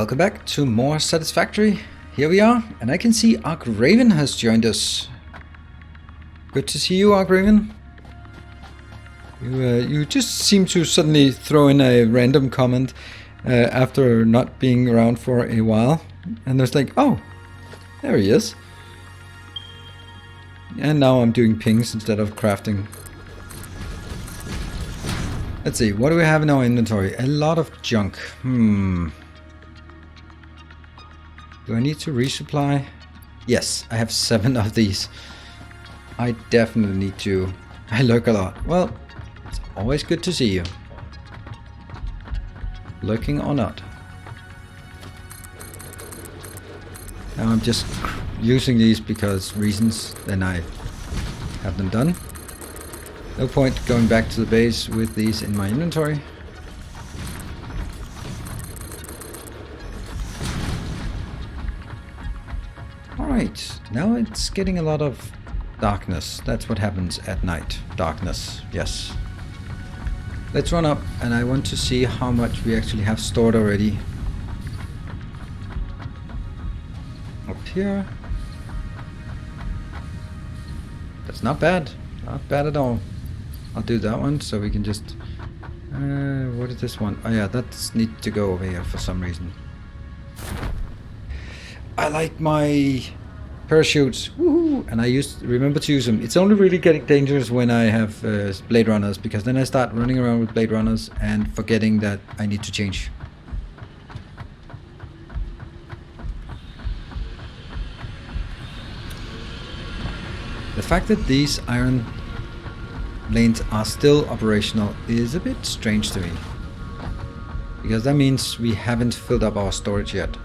Welcome back to more Satisfactory. Here we are, and I can see Ark Raven has joined us. Good to see you, Ark Raven. You just seem to suddenly throw in a random comment after not being around for a while. And it's like, oh, there he is. And now I'm doing pings instead of crafting. Let's see, what do we have in our inventory? A lot of junk. Do I need to resupply? Yes, I have 7 of these. I definitely need to. I lurk a lot. Well, it's always good to see you. Lurking or not. Now I'm just using these because reasons, then I have them done. No point going back to the base with these in my inventory. Alright, now it's getting a lot of darkness. That's what happens at night. Darkness, yes. Let's run up, and I want to see how much we actually have stored already. Up here. That's not bad. Not bad at all. I'll do that one so we can just... what is this one? Oh yeah, that needs to go over here for some reason. I like my parachutes. Woohoo! And I remember to use them. It's only really getting dangerous when I have Blade Runners, because then I start running around with Blade Runners and forgetting that I need to change. The fact that these iron lanes are still operational is a bit strange to me, because that means we haven't filled up our storage yet.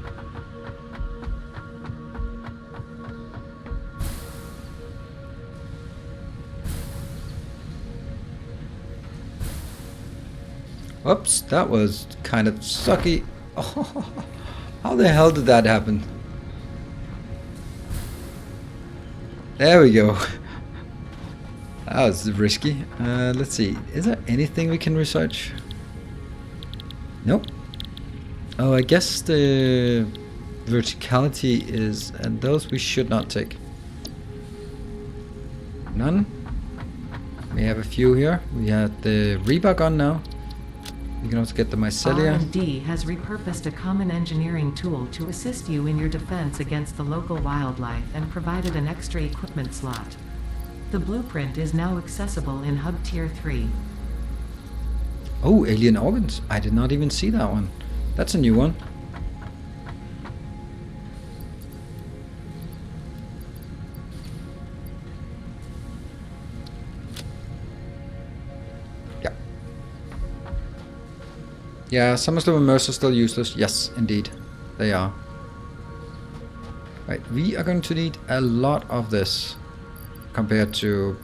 Whoops, that was kind of sucky. Oh, how the hell did that happen? There we go. That was risky. Let's see. Is there anything we can research? Nope. Oh, I guess the verticality is... and those we should not take. None. We have a few here. We have the Reebok on now. You can also get the mycelia. R&D has repurposed a common engineering tool to assist you in your defense against the local wildlife and provided an extra equipment slot. The blueprint is now accessible in Hub Tier 3. Oh, alien organs. I did not even see that one. That's a new one. Yeah. Yeah, some of the immersors are still useless. Yes, indeed. They are. Right, we are going to need a lot of this compared to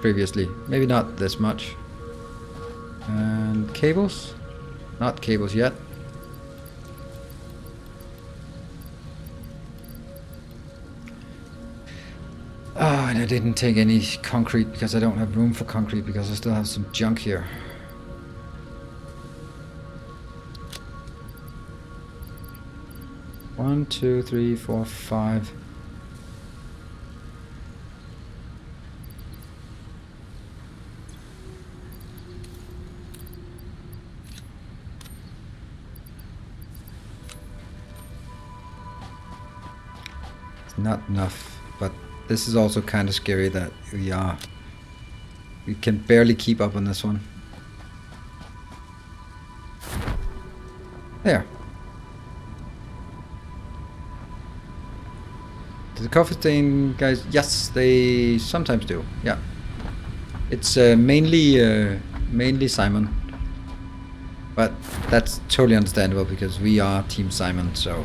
previously. Maybe not this much. And cables? Not cables yet. Oh, and I didn't take any concrete because I don't have room for concrete, because I still have some junk here. One, two, three, four, 5. Not enough, but this is also kind of scary that we can barely keep up on this one. There. Do the coffee stain guys? Yes, they sometimes do. Yeah, it's mainly Simon, but that's totally understandable because we are Team Simon, so.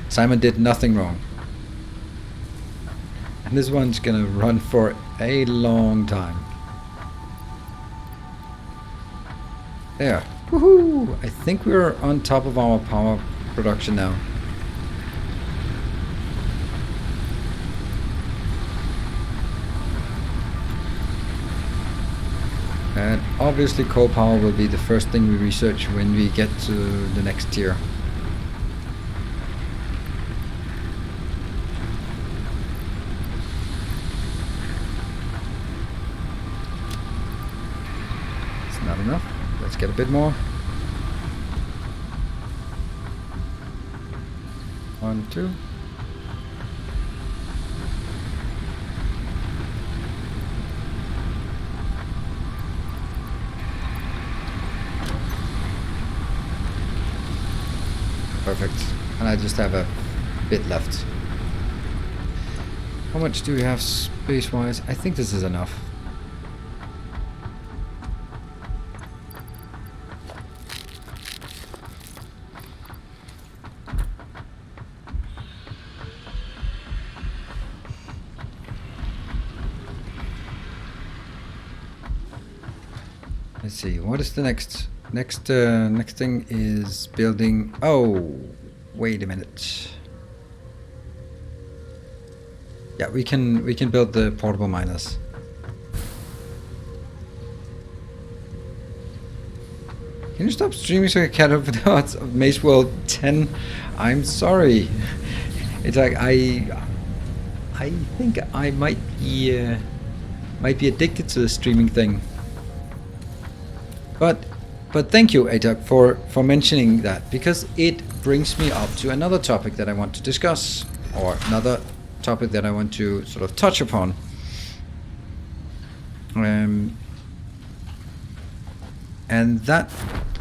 Simon did nothing wrong. And this one's gonna run for a long time. There. Woohoo! I think we're on top of our power production now. And obviously coal power will be the first thing we research when we get to the next tier. It's not enough. Let's get a bit more. 1, 2. Perfect. And I just have a bit left. How much do we have space-wise? I think this is enough. Let's see, what is the next thing is building. Oh, wait a minute. Yeah, we can build the portable miners. Can you stop streaming so I can over the odds of Maze World 10? I'm sorry. It's like I think I might be addicted to the streaming thing. But thank you, Atak, for mentioning that, because it brings me up to another topic that I want to discuss, or another topic that I want to sort of touch upon. And that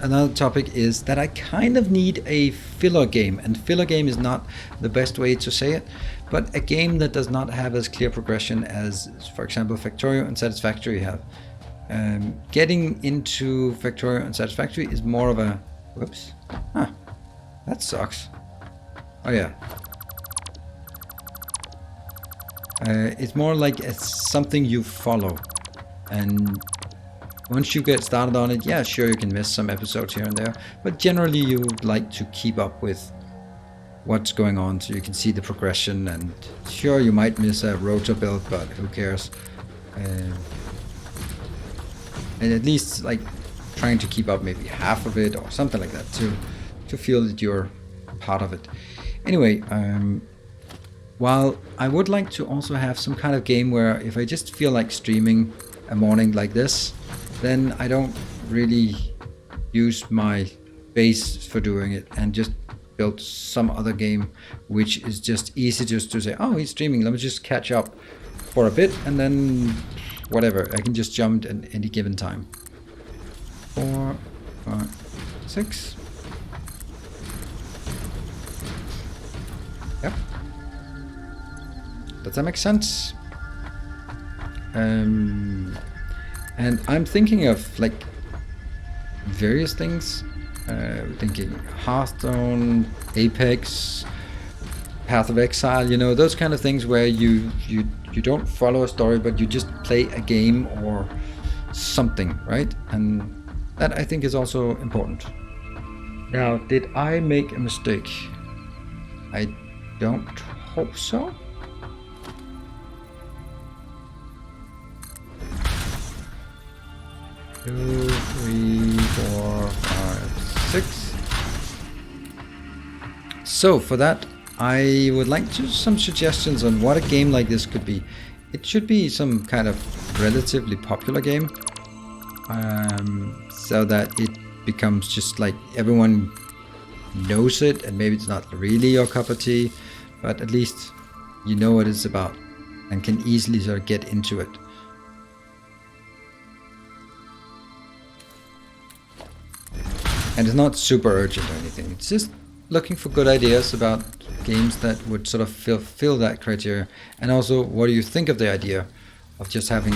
another topic is that I kind of need a filler game, and filler game is not the best way to say it, but a game that does not have as clear progression as, for example, Factorio and Satisfactory have. Getting into Factorio and Satisfactory is more of a... Whoops. Huh. That sucks. Oh yeah. It's more like something you follow. And once you get started on it, yeah, sure, you can miss some episodes here and there. But generally you would like to keep up with what's going on so you can see the progression. And sure, you might miss a ROTOR build, but who cares? And at least like trying to keep up maybe half of it or something like that to feel that you're part of it. Anyway, while I would like to also have some kind of game where if I just feel like streaming a morning like this, then I don't really use my base for doing it and just build some other game which is just easy just to say, oh, he's streaming, let me just catch up for a bit and then whatever, I can just jump at any given time. 4, 5, 6. Yep. Does that make sense? And I'm thinking of like various things. Thinking Hearthstone, Apex, Path of Exile, you know, those kind of things where you don't follow a story, but you just play a game or something, right? And that I think is also important. Now, did I make a mistake? I don't hope so. Two, 3, 4, 5, 6. So for that, I would like some suggestions on what a game like this could be. It should be some kind of relatively popular game, so that it becomes just like everyone knows it, and maybe it's not really your cup of tea, but at least you know what it's about and can easily sort of get into it. And it's not super urgent or anything, it's just looking for good ideas about games that would sort of fill that criteria. And also, what do you think of the idea of just having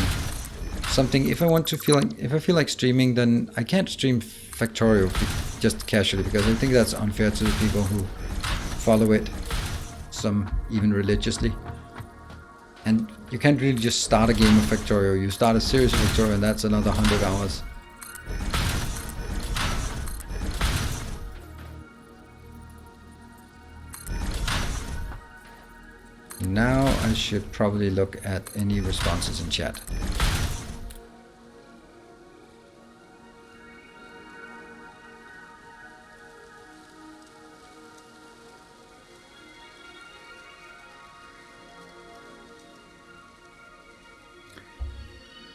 something? If I feel like streaming, then I can't stream Factorio just casually, because I think that's unfair to the people who follow it, some even religiously. And you can't really just start a game of Factorio. You start a series of Factorio, and that's another 100 hours. Now I should probably look at any responses in chat.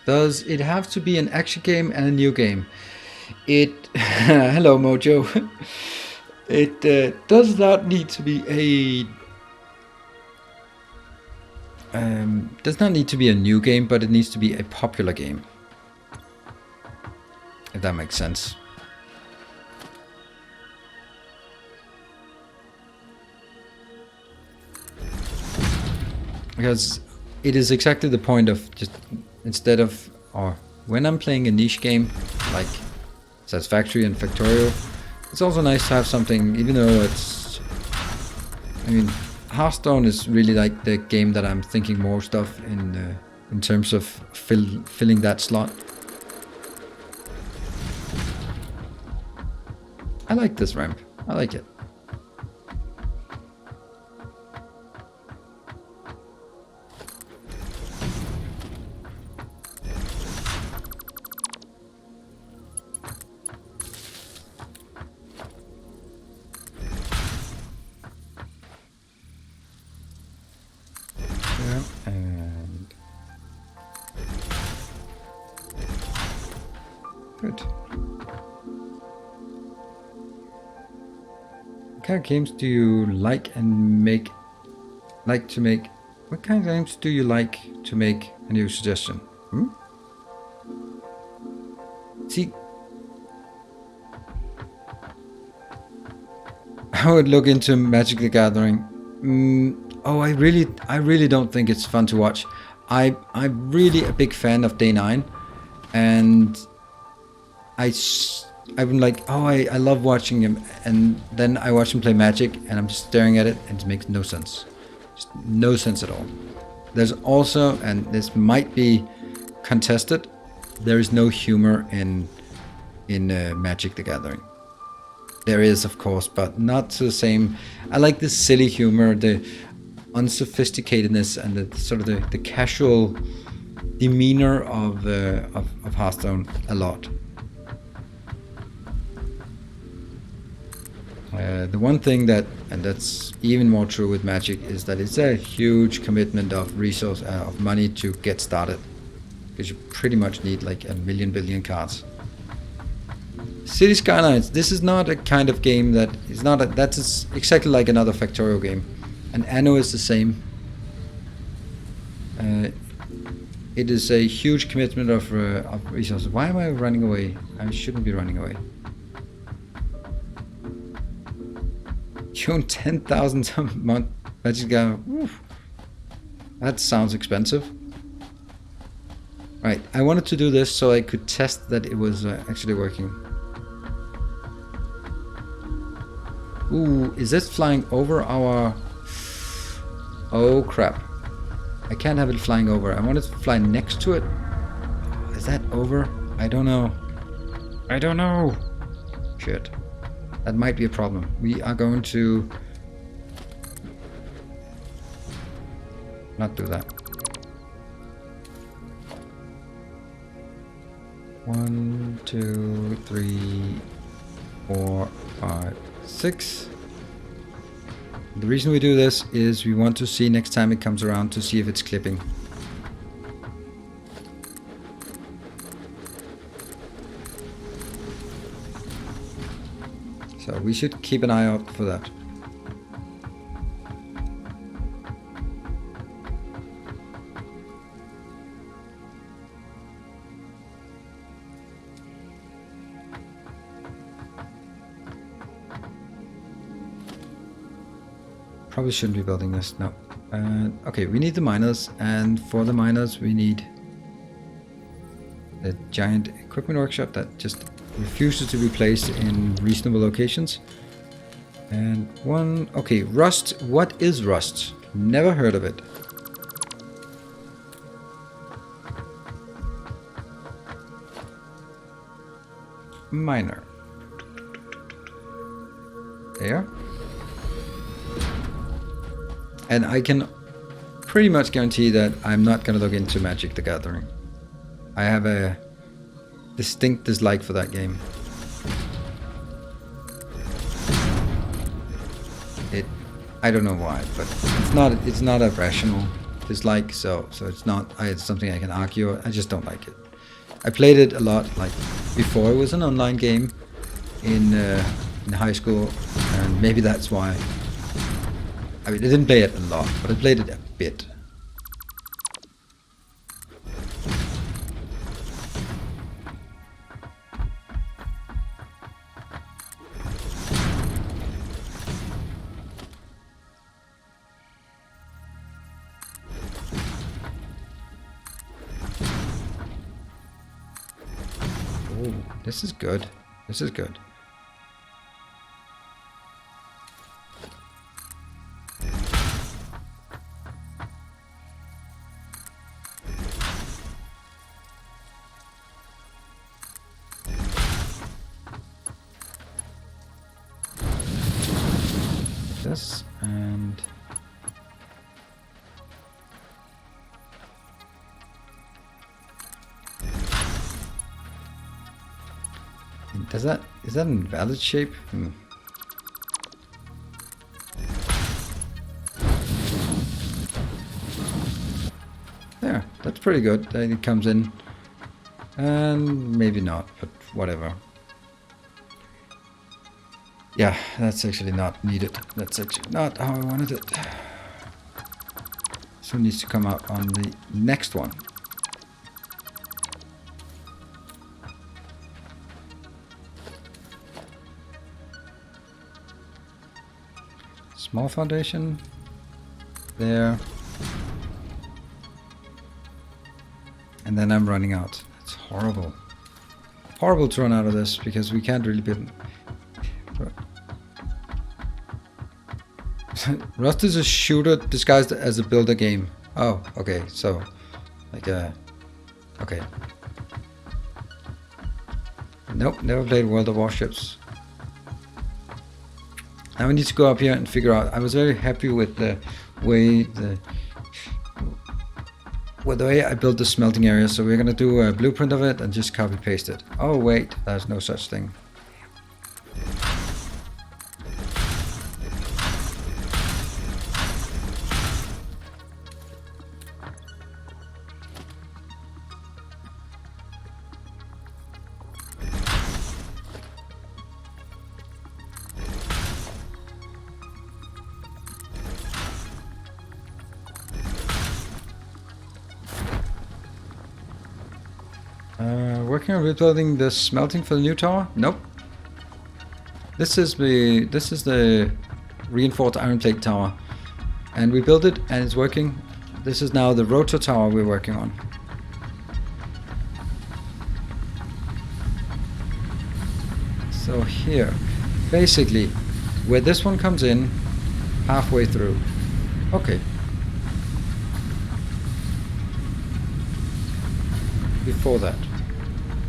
Does it have to be an action game and a new game? It hello Mojo. It does not need to be a does not need to be a new game, but it needs to be a popular game. If that makes sense. Because it is exactly the point of just instead of, or when I'm playing a niche game like Satisfactory and Factorio, it's also nice to have something, even though it's, I mean, Hearthstone is really like the game that I'm thinking more stuff in terms of filling that slot. I like this ramp. I like it. And good. What kind of games do you like and to make? What kind of games do you like to make? A new suggestion. See, I would look into Magic the Gathering. Oh, I really don't think it's fun to watch. I'm really a big fan of Day 9, and I'm like, oh, I love watching him, and then I watch him play Magic, and I'm just staring at it, and it makes no sense. Just no sense at all. There's also, and this might be contested, there is no humor in Magic the Gathering. There is, of course, but not to the same. I like the silly humor, the unsophisticatedness, and the sort of the casual demeanor of Hearthstone a lot. The one thing that, and that's even more true with Magic, is that it's a huge commitment of resource, of money to get started, because you pretty much need like a million billion cards. City Skylines, this is not a kind of game that is not a, that's exactly like another Factorio game, and Anno is the same. It is a huge commitment of resources. Why am I running away? I shouldn't be running away. You own 10,000 a month. That sounds expensive. Right, I wanted to do this so I could test that it was actually working. Ooh, is this flying over our... Oh crap. I can't have it flying over. I want it to fly next to it. Is that over? I don't know. I don't know. Shit. That might be a problem. We are going to... not do that. 1, 2, 3, 4, 5, 6. The reason we do this is we want to see next time it comes around to see if it's clipping. So we should keep an eye out for that. Probably shouldn't be building this, no. Okay, we need the miners, and for the miners we need the giant equipment workshop that just refuses to be placed in reasonable locations. And one, okay, rust. What is rust? Never heard of it. Miner. There. And I can pretty much guarantee that I'm not going to look into Magic the Gathering. I have a distinct dislike for that game. I don't know why, but it's not irrational. dislike, so it's not it's something I can argue. I just don't like it. I played it a lot, like before it was an online game in high school, and maybe that's why. I mean, I didn't play it a lot, but I played it a bit. Ooh, this is good. This is good. This and is that an invalid shape? There, that's pretty good. Then it comes in, and maybe not, but whatever. Yeah, that's actually not needed. That's actually not how I wanted it. So it needs to come out on the next one. Small foundation. There. And then I'm running out. It's horrible. Horrible to run out of this because we can't really build. Rust is a shooter disguised as a builder game. Oh, okay, so like okay. Nope, never played World of Warships. Now we need to go up here and figure out. I was very happy with the way I built the smelting area, so we're gonna do a blueprint of it and just copy paste it. Oh wait, there's no such thing. Working on rebuilding the smelting for the new tower? Nope. This is the reinforced iron plate tower, and we built it and it's working. This is now the rotor tower we're working on. So here, basically, where this one comes in, halfway through. Okay. Before that.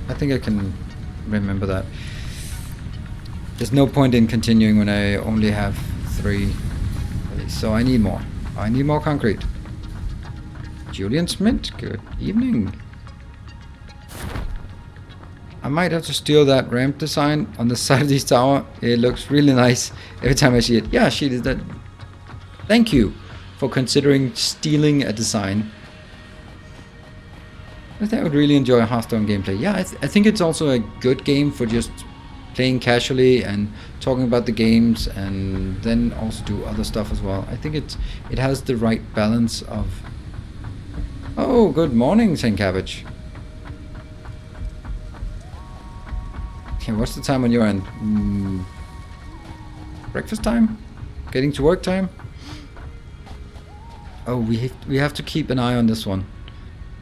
I think I can remember that. There's no point in continuing when I only have 3. So I need more. I need more concrete. Julian Smith, good evening. I might have to steal that ramp design on the side of this tower. It looks really nice every time I see it. Yeah, she did that. Thank you for considering stealing a design. I think I would really enjoy a Hearthstone gameplay. Yeah, I think it's also a good game for just playing casually and talking about the games, and then also do other stuff as well. I think it has the right balance of. Oh, good morning, Saint Cabbage. Okay, what's the time on your end? Breakfast time? Getting to work time? Oh, we have to keep an eye on this one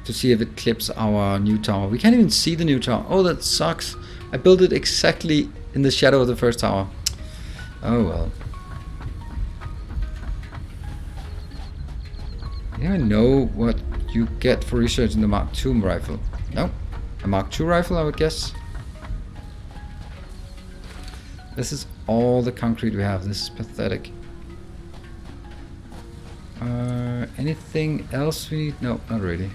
to see if it clips our new tower. We can't even see the new tower. Oh, that sucks. I built it exactly in the shadow of the first tower. Oh well. You don't know what you get for researching the Mark II rifle. No? A Mark II rifle, I would guess. This is all the concrete we have. This is pathetic. Anything else we need? No, not really.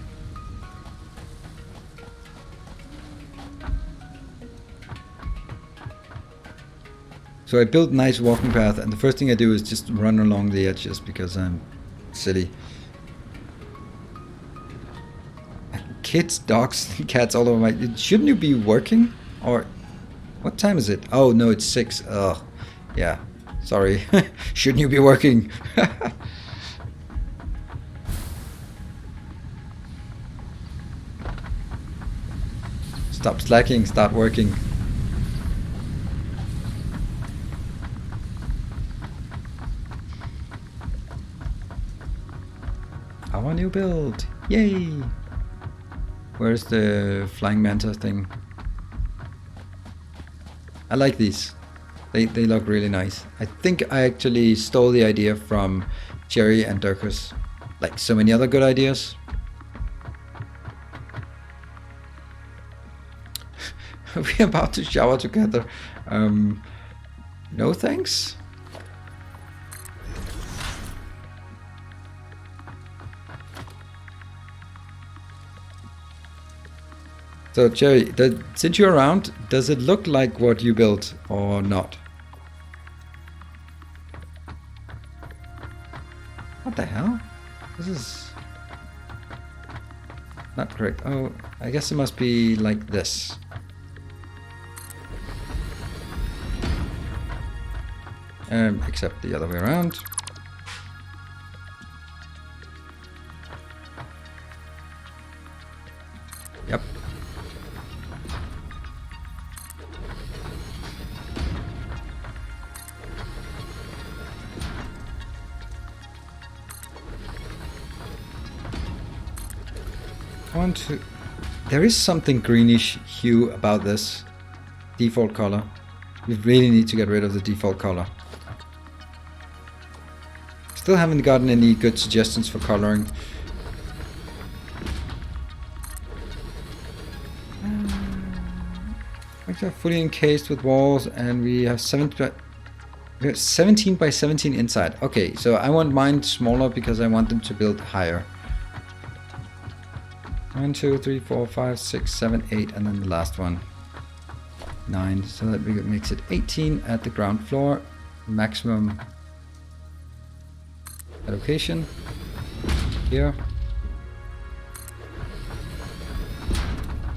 So I built a nice walking path, and the first thing I do is just run along the edges because I'm silly. kids, dogs, and cats all over my... Shouldn't you be working? Or... What time is it? Oh, no, it's 6. Ugh. Yeah. Sorry. Shouldn't you be working? Stop slacking, start working. Our new build. Yay! Where's the flying manta thing? I like these. They look really nice. I think I actually stole the idea from Jerry and Dirkus. Like so many other good ideas. We're about to shower together. No thanks. So Jerry, since you're around, does it look like what you built or not? What the hell? This is not correct. Oh, I guess it must be like this. Except the other way around. Yep. I want to... There is something greenish hue about this default color. We really need to get rid of the default color. Still haven't gotten any good suggestions for coloring. Actually, fully encased with walls, and we have 17 by 17 inside. Okay, so I want mine smaller because I want them to build higher. 1, 2, 3, 4, 5, 6, 7, 8, and then the last one 9. So that makes it 18 at the ground floor. Maximum allocation here.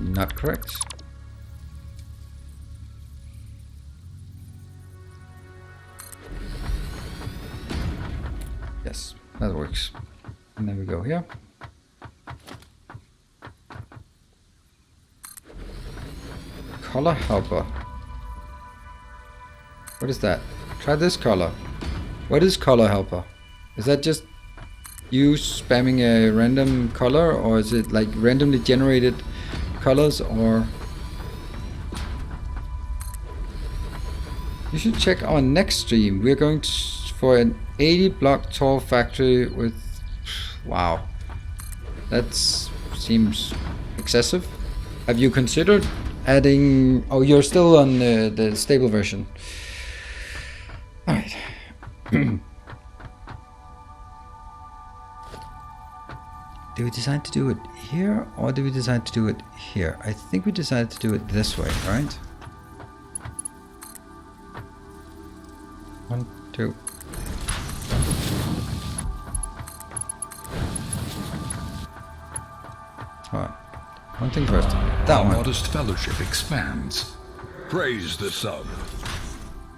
Not correct. Yes, that works. And then we go here. Color helper. What is that? Try this color. What is color helper? Is that just you spamming a random color, or is it like randomly generated colors, or... You should check our next stream. We're going for an 80 block tall factory with... Wow. That seems excessive. Have you considered adding... Oh, you're still on the stable version. Alright. Did we decide to do it here, or did we decide to do it here? I think we decided to do it this way, right? 1, 2. Alright. One thing first. That one. Modest fellowship expands. Praise the sub.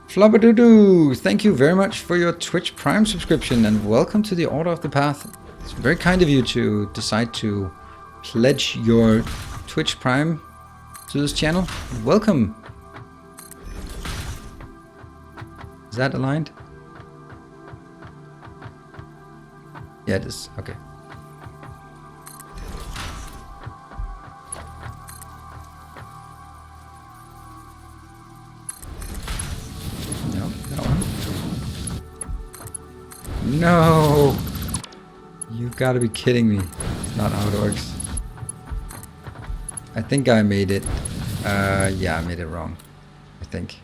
Flubberdoodoo! Thank you very much for your Twitch Prime subscription, and welcome to the Order of the Path. It's very kind of you to decide to pledge your Twitch Prime to this channel. Welcome! Is that aligned? Yeah, it is. Okay. No, that one. No! You've got to be kidding me. It's not how it works. I think I made it. Yeah, I made it wrong. I think.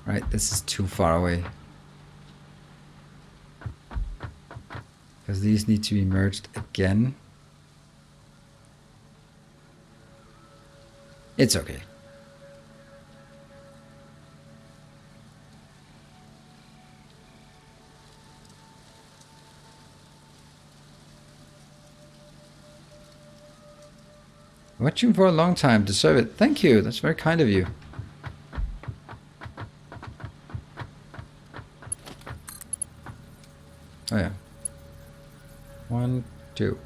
Right, this is too far away. Because these need to be merged again. It's okay. Watching for a long time. Deserve it. Thank you. That's very kind of you. Oh yeah. 1, 2.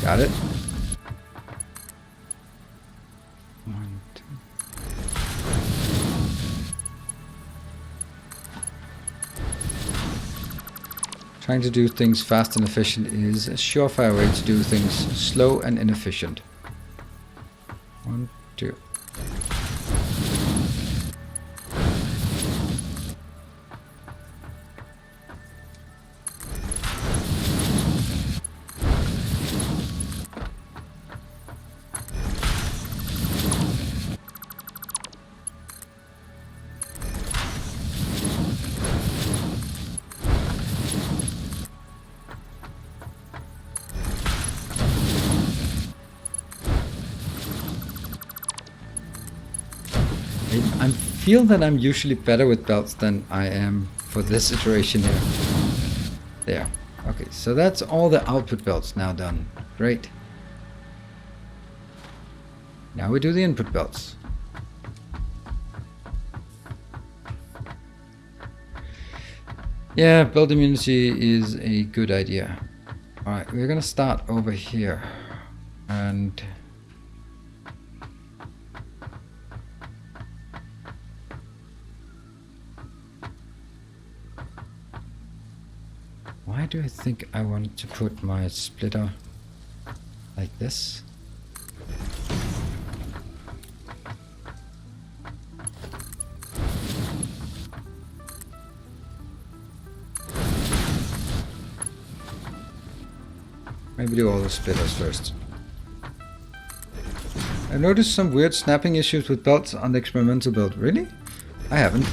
Got it. 1, 2. Trying to do things fast and efficient is a surefire way to do things slow and inefficient. 1, 2. I feel that I'm usually better with belts than I am for this iteration here. There. Okay, so that's all the output belts now done. Great. Now we do the input belts. Yeah, belt immunity is a good idea. Alright, we're gonna start over here. And why do I think I want to put my splitter like this? Maybe do all the splitters first. I noticed some weird snapping issues with belts on the experimental belt. Really? I haven't.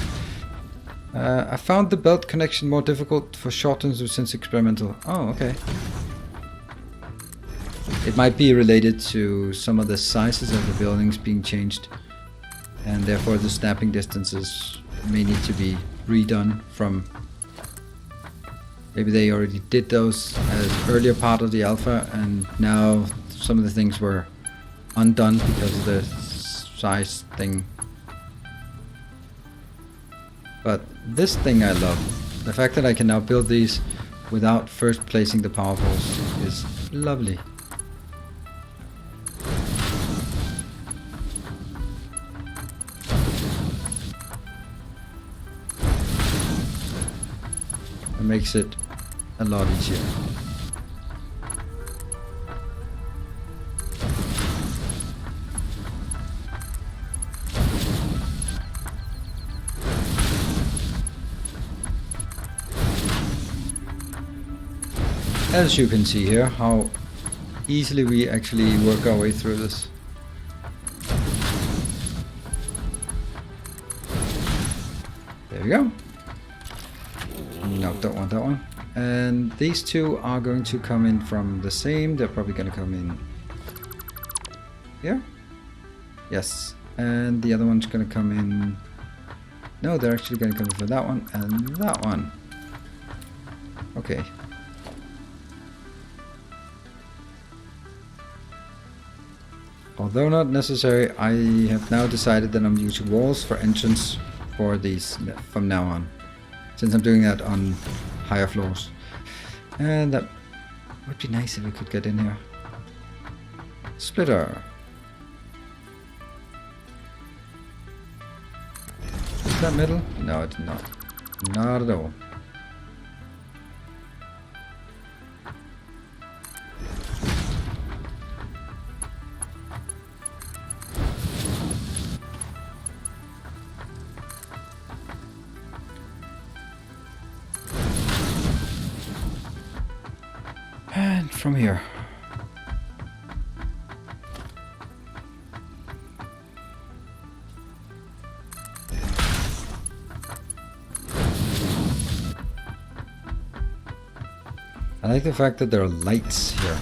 I found the belt connection more difficult for shortens since experimental. Oh, okay. It might be related to some of the sizes of the buildings being changed, and therefore the snapping distances may need to be redone from... Maybe they already did those as earlier part of the alpha, and now some of the things were undone because of the size thing. But this thing I love. The fact that I can now build these without first placing the power poles is lovely. It makes it a lot easier. As you can see here, how easily we actually work our way through this. There we go. No, don't want that one. And these two are going to come in from the same. They're probably going to come in here. Yes. And the other one's going to come in. No, they're actually going to come in for that one and that one. Okay. Although not necessary, I have now decided that I'm using walls for entrance for these from now on, since I'm doing that on higher floors. And that would be nice if we could get in here. Splitter. Is that middle? No, it's not. Not at all. And from here. I like the fact that there are lights here.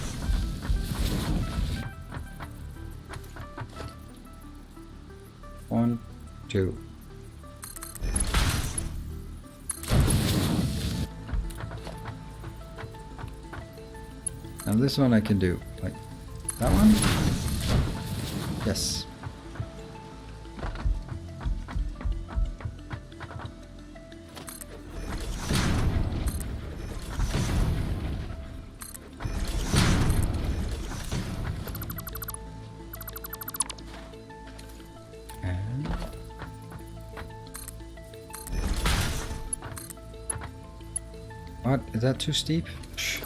One, two. Now this one I can do like that one. Yes. What? Is that too steep? Shh.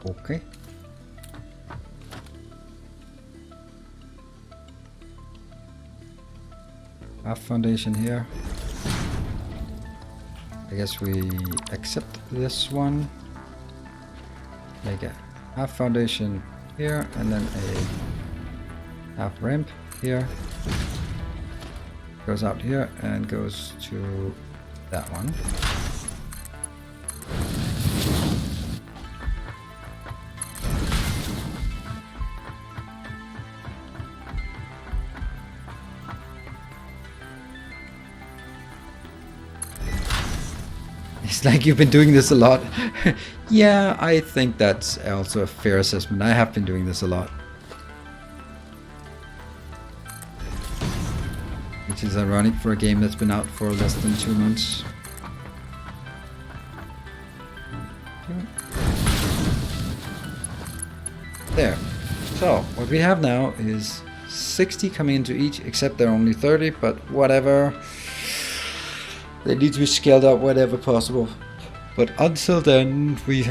Okay. Half foundation here. I guess we accept this one. Make a half foundation here and then a half ramp here. Goes out here and goes to that one. It's like you've been doing this a lot. Yeah, I think that's also a fair assessment. I have been doing this a lot. Which is ironic for a game that's been out for less than 2 months. There. So, what we have now is 60 coming into each, except they're only 30, but whatever. They need to be scaled up whenever possible. But until then, we're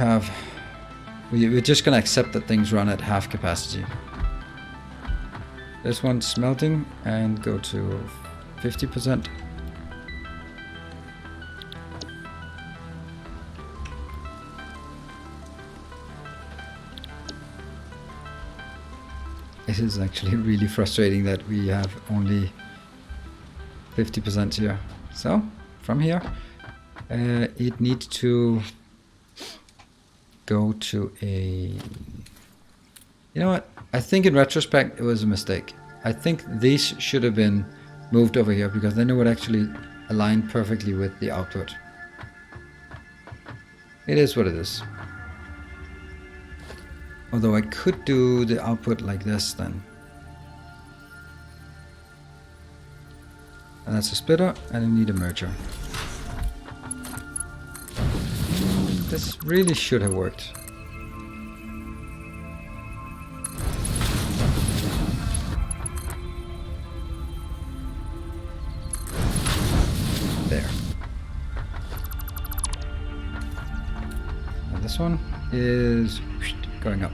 just gonna accept that things run at half capacity. This one's smelting and go to 50%. It is actually really frustrating that we have only 50% here. So, from here, it needs to go to a... You know what? I think in retrospect it was a mistake. I think these should have been moved over here because then it would actually align perfectly with the output. It is what it is. Although I could do the output like this then. And that's a splitter, and I need a merger. This really should have worked. There. And this one is going up.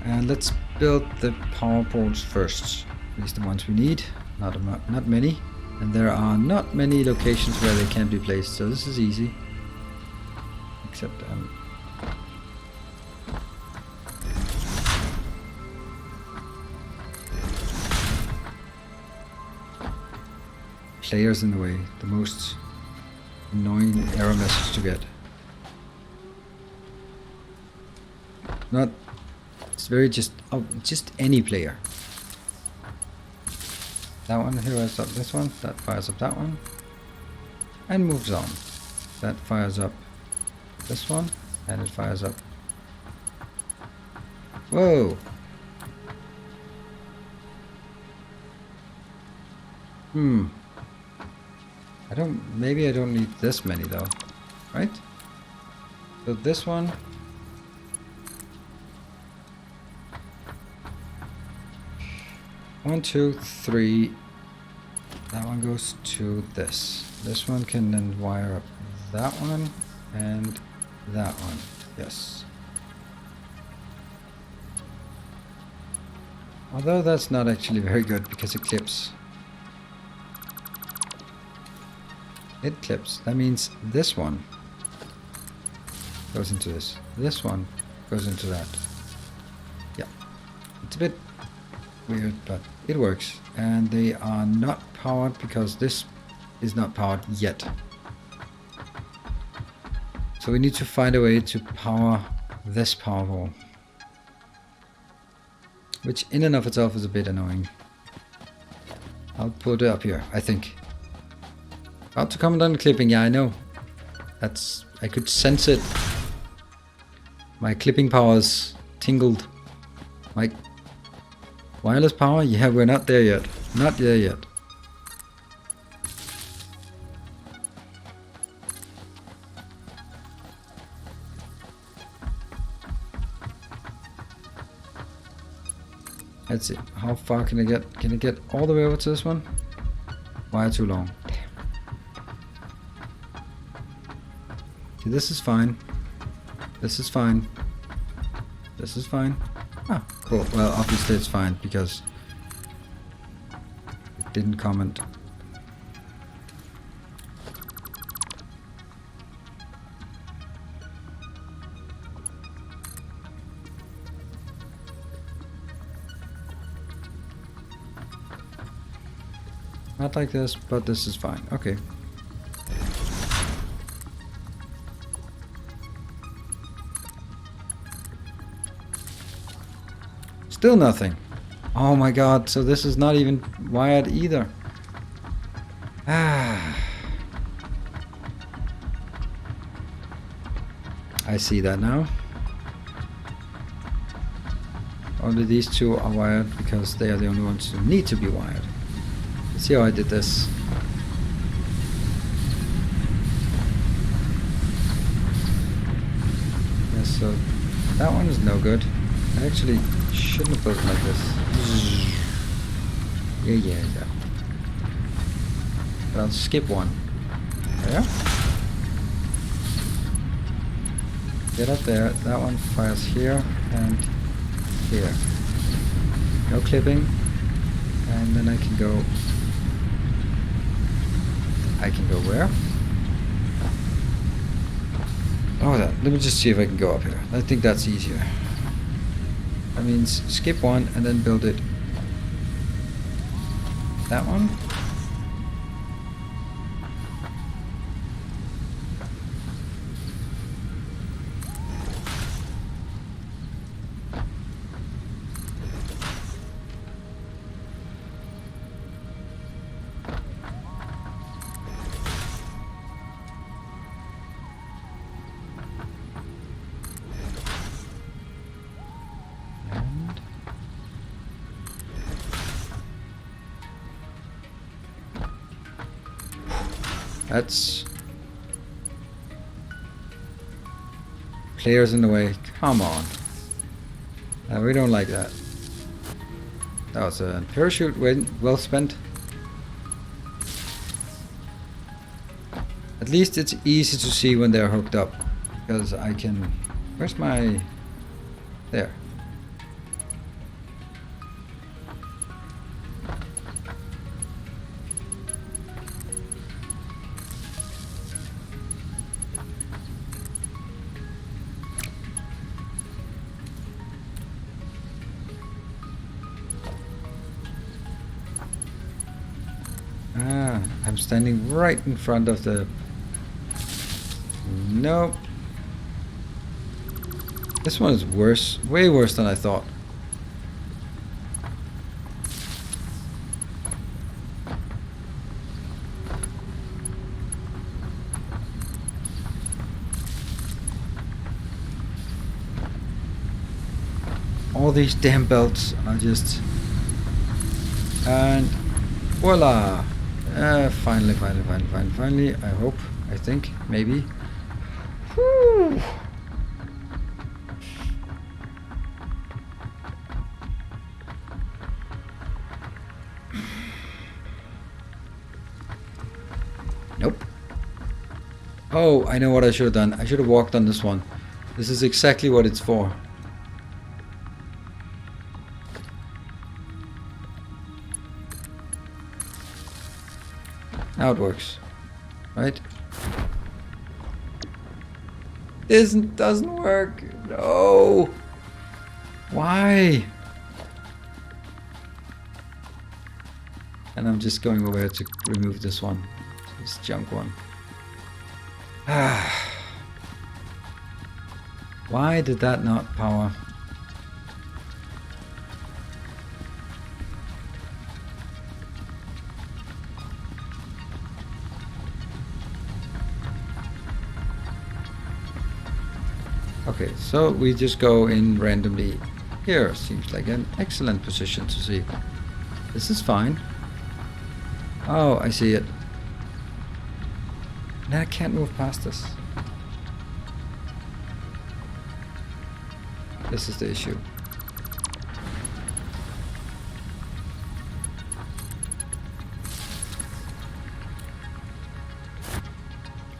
And let's build the power poles first. At least the ones we need. Not many. And there are not many locations where they can be placed, so this is easy. Except players in the way. The most annoying error message to get. Not. It's very just any player. That one fires up this one, that fires up that one, and moves on. That fires up this one, and it fires up. Whoa! Maybe I don't need this many though, right? So this one. 1, 2, 3. That one goes to this. This one can then wire up that one and that one. Yes. Although that's not actually very good because it clips. It clips. That means this one goes into this. This one goes into that. Yeah. It's a bit weird, but it works. And they are not powered because this is not powered yet. So we need to find a way to power this power pole, which in and of itself is a bit annoying. I'll put it up here, I think. About to comment on the clipping, yeah, I know. That's... I could sense it. My clipping powers tingled. My wireless power? Yeah, we're not there yet. Not there yet. Let's see. How far can I get? Can I get all the way over to this one? Wire too long. Damn. See, this is fine. This is fine. This is fine. Ah, cool. Well, obviously it's fine because it didn't comment. Not like this, but this is fine. Okay. Still nothing. Oh my god, so this is not even wired either. Ah. I see that now. Only these two are wired because they are the only ones who need to be wired. Let's see how I did this. Yeah, so that one is no good. I actually shouldn't have built it like this. Yeah. But I'll skip one. There. Get up there. That one fires here and here. No clipping. And then I can go... where? Oh, let me just see if I can go up here. I think that's easier. That means skip one and then build it. That one? That's... Players in the way. Come on. We don't like that. That was a parachute well spent. At least it's easy to see when they're hooked up. Because I can... Where's my... There. I'm standing right in front of the... Nope. This one is worse. Way worse than I thought. All these damn belts are just... And... Voila! Finally, I hope, I think, maybe. Whew. Nope. Oh, I know what I should have done. I should have walked on this one. This is exactly what it's for. Now it works, right? This doesn't work. No. Why? And I'm just going over here to remove this one, this junk one. Why did that not power? Okay, so we just go in randomly here. Seems like an excellent position to see. This is fine. Oh, I see it. Now I can't move past this. This is the issue.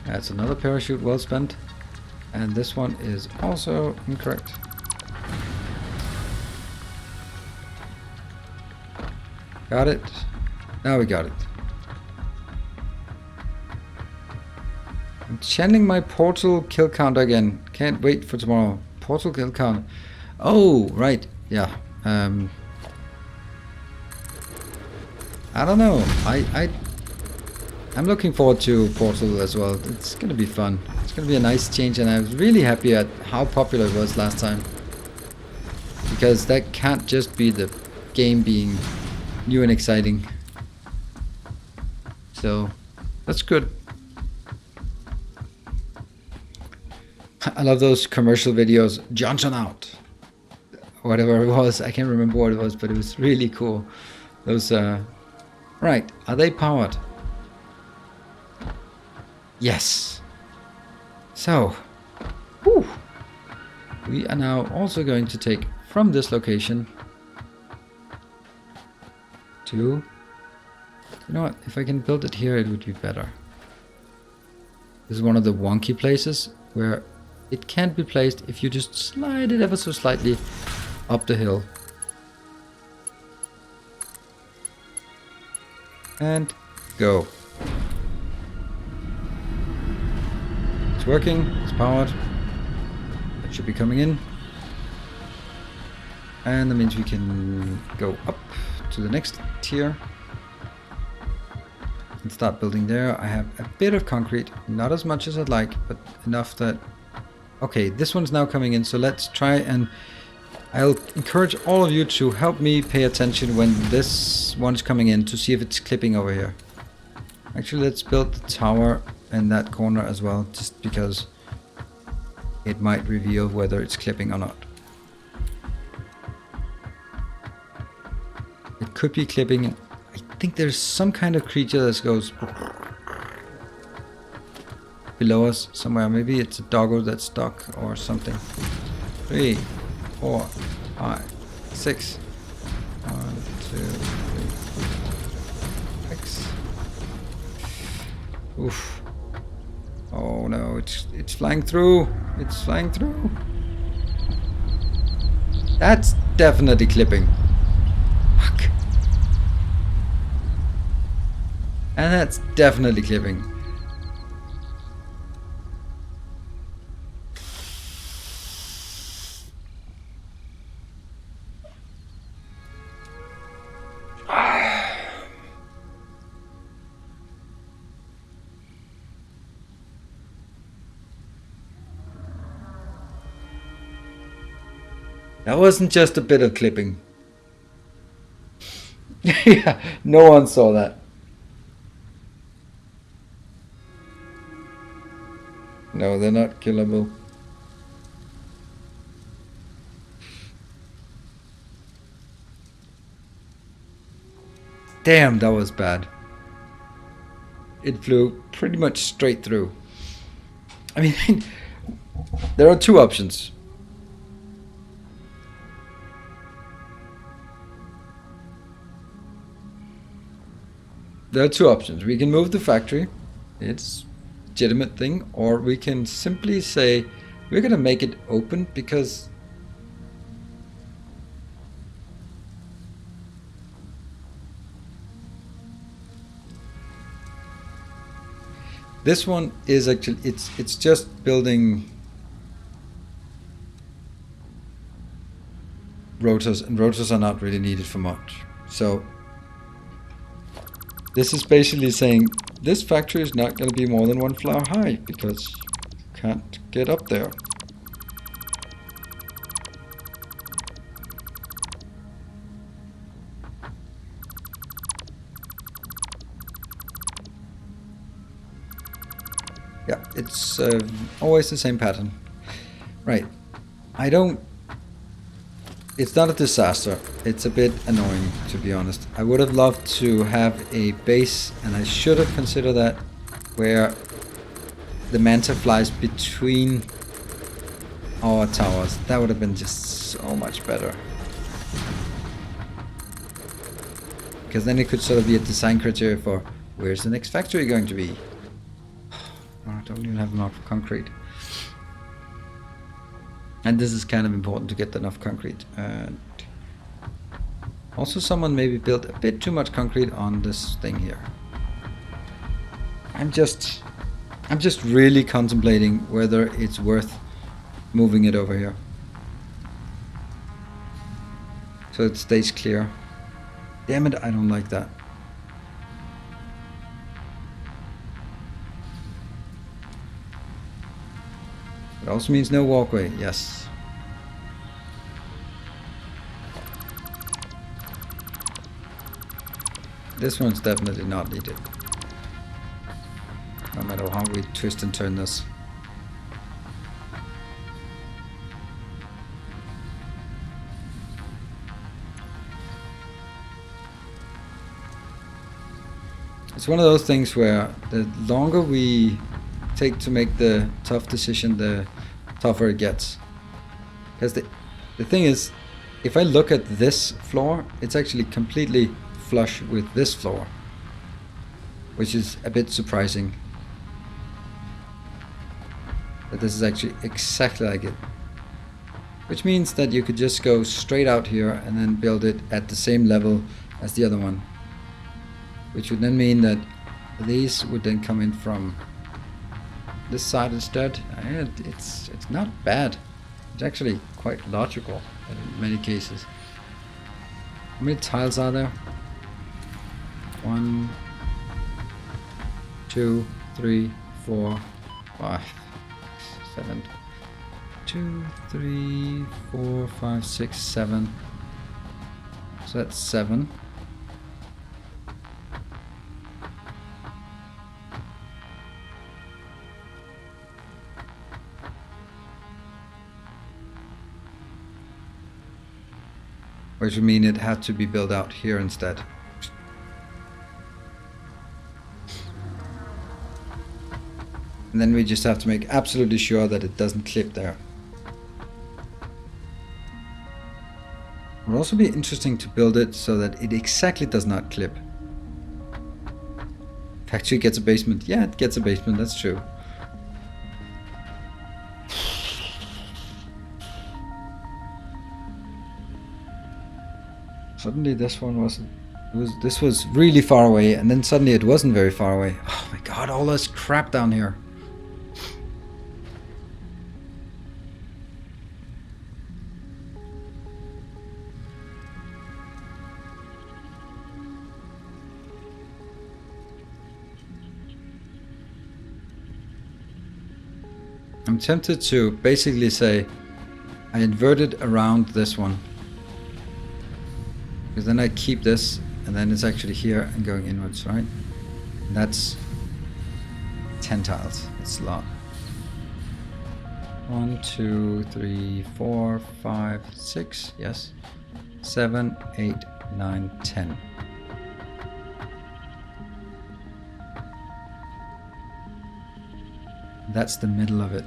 That's another parachute well spent. And this one is also incorrect. Got it. Now we got it. I'm channeling my portal kill count again. Can't wait for tomorrow. Portal kill count. Oh, right. Yeah. I don't know. I'm looking forward to Portal as well. It's gonna be fun. It's gonna be a nice change, and I was really happy at how popular it was last time. Because that can't just be the game being new and exciting. So that's good. I love those commercial videos. Johnson out. Whatever it was, I can't remember what it was, but it was really cool. Those right, are they powered? Yes. So, whew, we are now also going to take from this location to, you know what, if I can build it here, it would be better. This is one of the wonky places where it can't be placed if you just slide it ever so slightly up the hill. And go. It's working, it's powered. That should be coming in. And that means we can go up to the next tier and start building there. I have a bit of concrete, not as much as I'd like, but enough that... Okay, this one's now coming in, so let's try, and I'll encourage all of you to help me pay attention when this one's coming in to see if it's clipping over here. Actually, let's build the tower in that corner as well, just because it might reveal whether it's clipping or not. It could be clipping. I think there's some kind of creature that goes below us somewhere. Maybe it's a doggo that's stuck or something. 3, 4, 5, 6. 1, 2, 3, 6. Oof. Oh no, it's flying through. It's flying through. That's definitely clipping. Fuck. And that's definitely clipping. That wasn't just a bit of clipping. Yeah, no one saw that. No, they're not killable. Damn, that was bad. It flew pretty much straight through. I mean, there are two options. There are two options. We can move the factory. It's a legitimate thing. Or we can simply say, we're going to make it open because this one is actually, it's just building rotors, and rotors are not really needed for much. So this is basically saying this factory is not going to be more than 1 floor high because you can't get up there. Yeah, it's always the same pattern. Right, I don't... It's not a disaster. It's a bit annoying, to be honest. I would have loved to have a base, and I should have considered that, where the Manta flies between our towers. That would have been just so much better. Because then it could sort of be a design criteria for where's the next factory going to be. Oh, I don't even have enough concrete. And this is kind of important to get enough concrete. And also someone maybe built a bit too much concrete on this thing here. I'm just really contemplating whether it's worth moving it over here. So it stays clear. Damn it, I don't like that. It also means no walkway, yes. This one's definitely not needed. No matter how we twist and turn this. It's one of those things where the longer we take to make the tough decision, the tougher it gets. Because the thing is, if I look at this floor, it's actually completely flush with this floor, which is a bit surprising. But this is actually exactly like it. Which means that you could just go straight out here and then build it at the same level as the other one. Which would then mean that these would then come in from this side instead. And it's not bad. It's actually quite logical in many cases. How many tiles are there? 1, 2, 3, 4, 5, 7. 2, 3, 4, 5, 6, 7. So that's 7. Which would mean it had to be built out here instead. And then we just have to make absolutely sure that it doesn't clip there. It would also be interesting to build it so that it exactly does not clip. Factory gets a basement. Yeah, it gets a basement, that's true. Suddenly this one wasn't... This was really far away, and then suddenly it wasn't very far away. Oh my god, all this crap down here. I'm tempted to basically say I inverted around this one. Because then I keep this, and then it's actually here and going inwards, right? And that's 10 tiles. It's a lot. 1, 2, 3, 4, 5, 6, yes. 7, 8, 9, 10. That's the middle of it.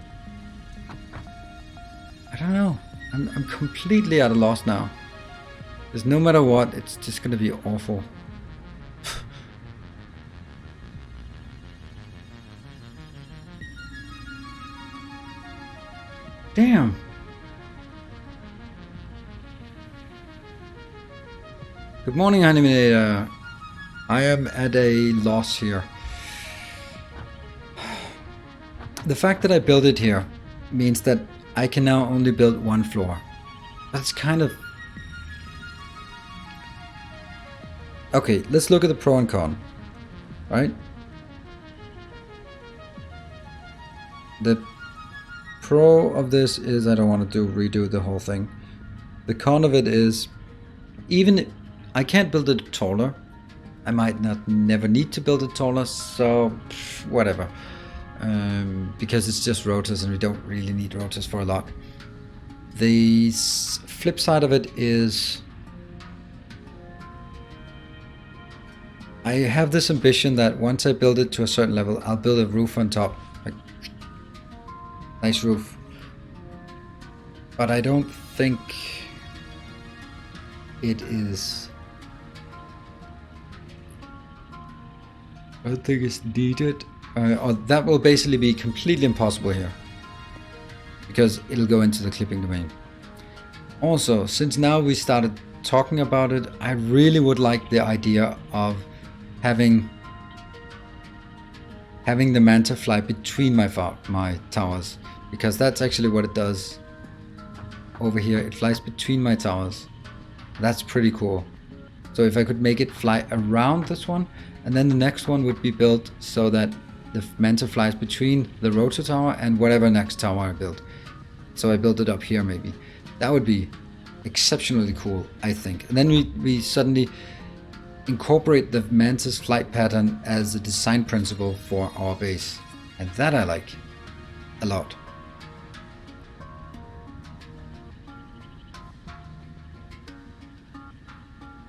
I don't know. I'm completely at a loss now. Because no matter what, it's just gonna be awful. Damn. Good morning, Animator. I am at a loss here. The fact that I built it here means that I can now only build one floor. That's kind of... Okay, let's look at the pro and con, right? The pro of this is I don't want to redo the whole thing. The con of it is, even I can't build it taller. I might never need to build it taller, so whatever. Because it's just rotors and we don't really need rotors for a lot. The flip side of it is I have this ambition that once I build it to a certain level, I'll build a roof on top. Like, nice roof. But I don't think it is... I don't think it's needed. Or that will basically be completely impossible here, because it'll go into the clipping domain. Also, since now we started talking about it, I really would like the idea of having the manta fly between my towers, because that's actually what it does over here. It flies between my towers. That's pretty cool. So if I could make it fly around this one, and then the next one would be built so that the manta flies between the rotor tower and whatever next tower I build. So I built it up here maybe. That would be exceptionally cool, I think. And then we suddenly incorporate the manta's flight pattern as a design principle for our base. And that I like a lot.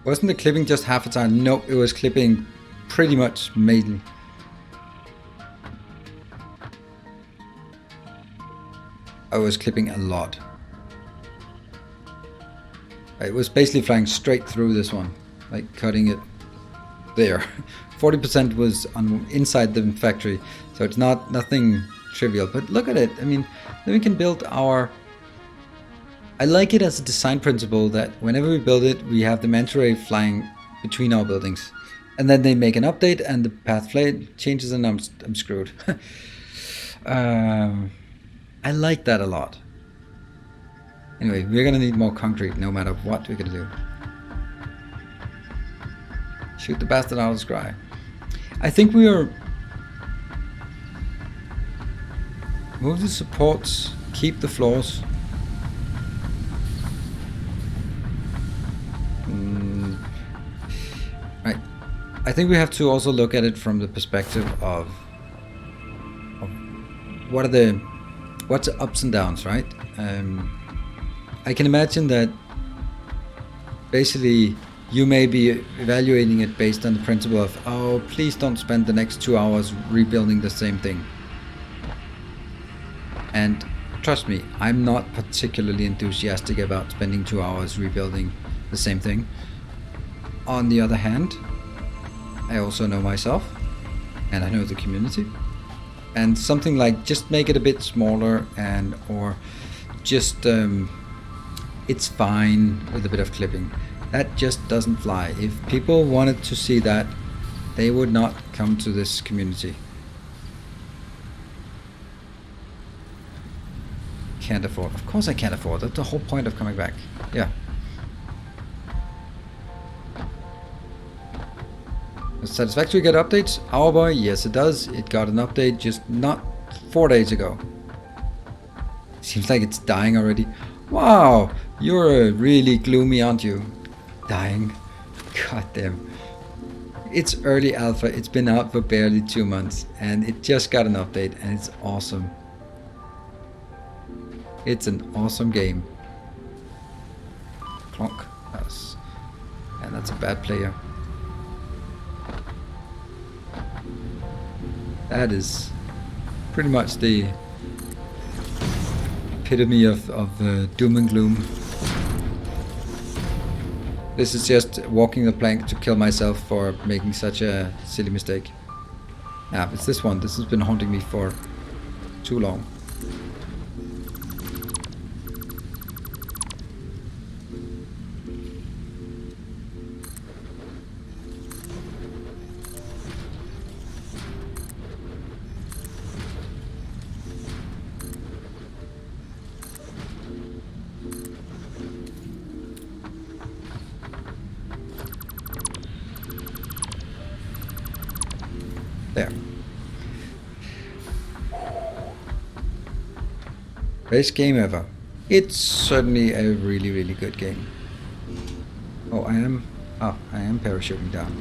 Wasn't the clipping just half the time? No, it was clipping pretty much mainly. I was clipping a lot. It was basically flying straight through this one, like cutting it there. 40% was on inside the factory, so it's nothing trivial. But look at it. I mean, then we can build our... I like it as a design principle that whenever we build it, we have the manta ray flying between our buildings, and then they make an update and the path flight changes, and I'm screwed. I like that a lot. Anyway, we're gonna need more concrete no matter what we're gonna do. Shoot the bastard out of the sky. I think we are... Move the supports, keep the floors. Right. I think we have to also look at it from the perspective of what's the ups and downs, right? I can imagine that basically you may be evaluating it based on the principle of, oh, please don't spend the next 2 hours rebuilding the same thing. And trust me, I'm not particularly enthusiastic about spending 2 hours rebuilding the same thing. On the other hand, I also know myself, and I know the community. And something like just make it a bit smaller, and or just it's fine with a bit of clipping. That just doesn't fly. If people wanted to see that, they would not come to this community. Can't afford. Of course I can't afford. That's the whole point of coming back. Yeah. Does Satisfactory get updates? Our boy, yes it does. It got an update just not 4 days ago. Seems like it's dying already. Wow, you're really gloomy, aren't you? Dying. God damn. It's early alpha. It's been out for barely 2 months, and it just got an update, and it's awesome. It's an awesome game. Clonk. Yes. And that's a bad player. That is pretty much the epitome of doom and gloom. This is just walking the plank to kill myself for making such a silly mistake. Yeah, it's this one. This has been haunting me for too long. There. Best game ever. It's certainly a really, really good game. Oh, I am parachuting down.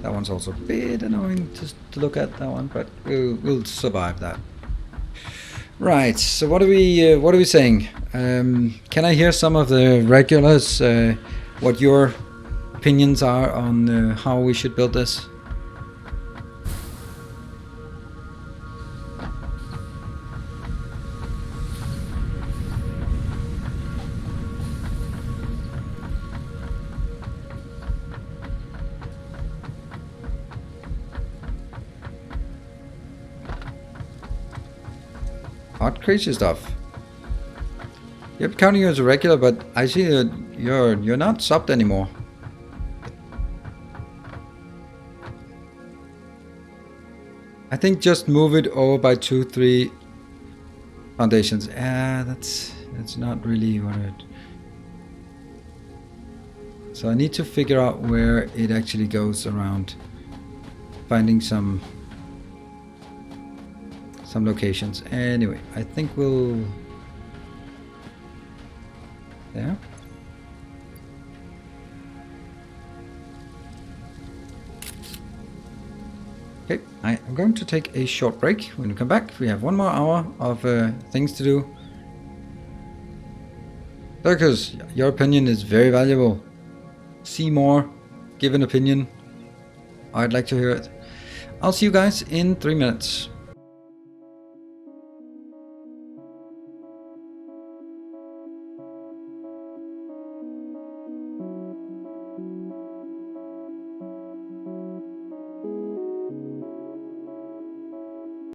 That one's also a bit annoying to look at, that one, but we'll survive that. Right. So what are we saying? Can I hear some of the regulars? What your opinions are on how we should build this? Odd crazy stuff. Yep, counting you as a regular, but I see that you're not subbed anymore. I think just move it over by 2-3 foundations. That's not really what it. So I need to figure out where it actually goes around, finding some locations. Anyway, I think we'll there. Okay, I am going to take a short break. When we come back, we have 1 more hour of things to do. Lurkers, your opinion is very valuable. See more, give an opinion. I'd like to hear it. I'll see you guys in 3 minutes.